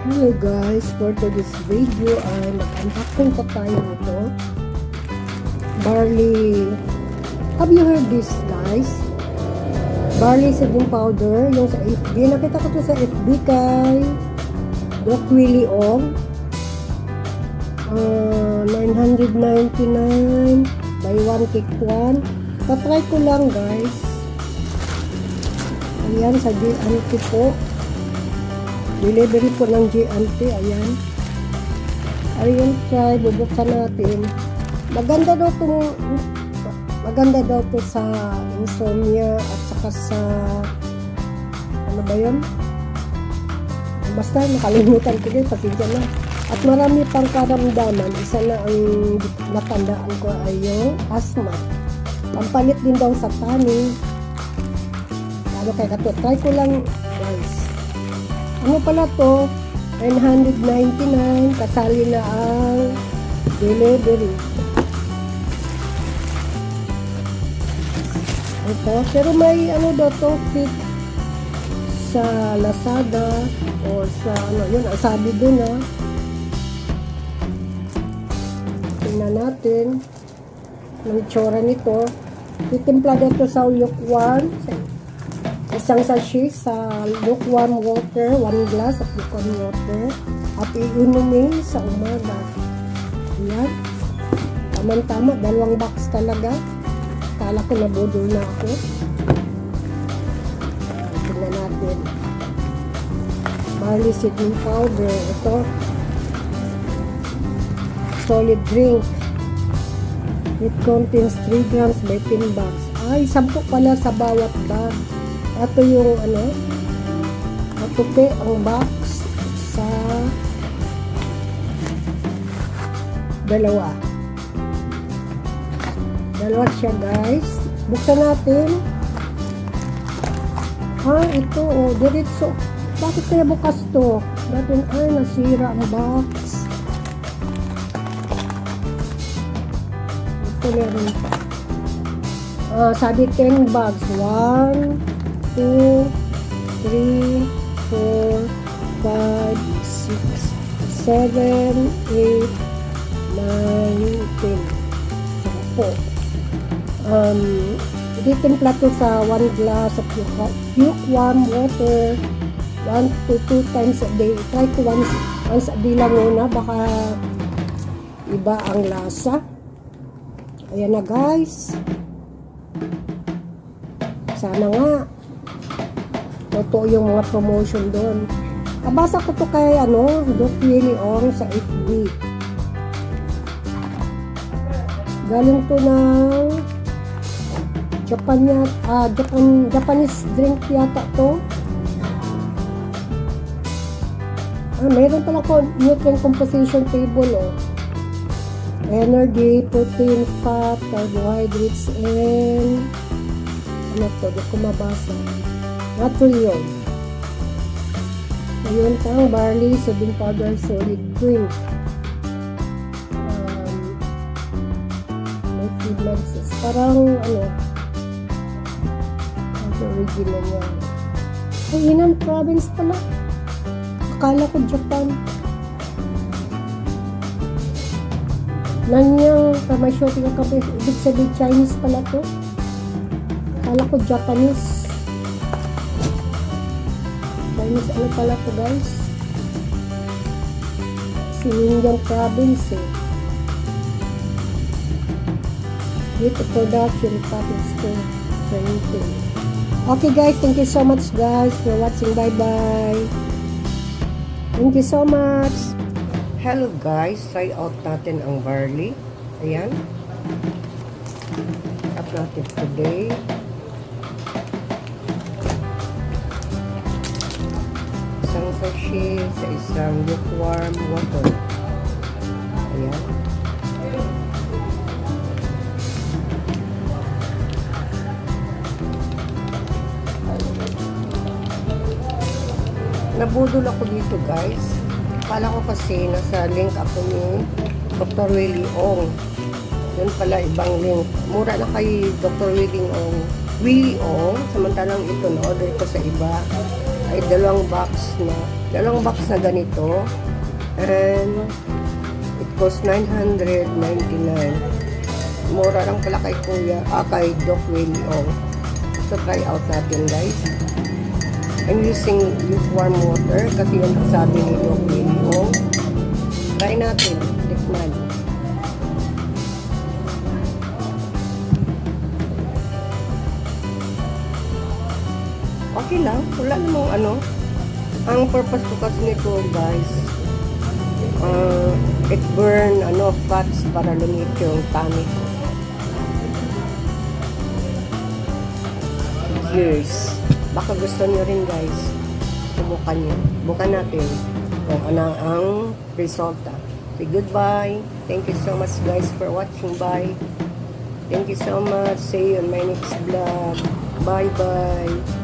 Hello guys, for today's video ay mag-unboxing ko tayo nito. Barley. Have you heard this guys? Barley seeding powder. Yung sa FB. Nakita ko to sa FB kay Doc Willie Ong. 999 buy one take one. Tatry ko lang guys. Ayan sa GNT po. Delivery po ng GNT. Ayan. Ayan try. Bubuksan natin. Maganda daw to sa insomnia at saka sa ano ba yun? Basta nakalimutan ko din. Pasensya na. At marami pang karamdaman. Isa na ang natandaan ko ay yung asthma. Pampalit din daw sa tanning. Ano kaya kato? Try ko lang guys. Ano pala to? 999. Kasali na ang delivery. Ito. Pero may ano daw to? Fit sa Lazada o sa ano. Yun. Ang sabi dun tingnan natin. Ang itsura nito. Titimpla dito sa lukewarm. Isang sachet sa lukewarm water, 1 glass of lukewarm water, at iinumin sa umaga. Ayan. Tama-tama, 2 box talaga. Kala ko nabudol na ako. Tingnan natin. Barley seeding powder. Ito. Solid drink. It contains 3 grams by 10 bags. Ay, 10 pala sa bawat bag. Ito yung ano, matupi ang box sa 2. 2 siya guys. Buksan natin. Ito diretso. Bakit kaya bukas to? Bakit nasira ang box? Ito meron. Sabi 10 bags. 1, 2, 3, 4, 5, 6, 7, 8, 9, 10. 10. Ititimpla to sa 1 glass of lukewarm water 1 to 2 times a day. Try ko once a day lang muna. Baka iba ang lasa. Ayan na guys. Sana nga totoo yung mga promotion doon. Nabasa ko to kay Doc Willie Ong sa FB. Galing to ng Japanese drink yata to. Mayroon pala ko nutrient composition table energy, protein, fat, carbohydrates, and ano to, di ko mabasa. Naturium. Ayun pang barley, seeding powder, solid drink. May food medicines. Parang ang original niya. Ay, Henan province pala. Akala ko Japan. Nanyang pharmaceutical company. Ibig sabihin Chinese pala to. Akala ko Japanese. Chinese ano pala to guys. Henan province with the production package to printing. Okay guys, thank you so much guys for watching. Bye bye. Thank you so much. Hello guys, try out natin ang barley. Ayan. Up natin today. Isang sachet sa isang lukewarm water. Ayan. Nabudol ako dito guys. Akala ko kasi nasa link ako ni Dr. Willie Ong. Yun pala ibang link. Mura na kay Dr. Willie Ong. Samantalang ito na order ko sa iba. ay dalawang box na ganito, and it costs 999. Mura lang pala kay Kuya, kay Doc Willie Ong. So try out natin, guys. I'm using lukewarm water kasi yung sabi ni Doc Willie Ong. Try natin, tikman. Okay lang, wala namang ano. Ang purpose ko kasi nito, guys, it burn fats para lumit yung tummy ko. Cheers! Baka gusto nyo rin, guys. Subukan nyo. Bukan natin kung ano ang resulta. Say goodbye. Thank you so much, guys, for watching. Bye. Thank you so much. See you on my next vlog. Bye-bye.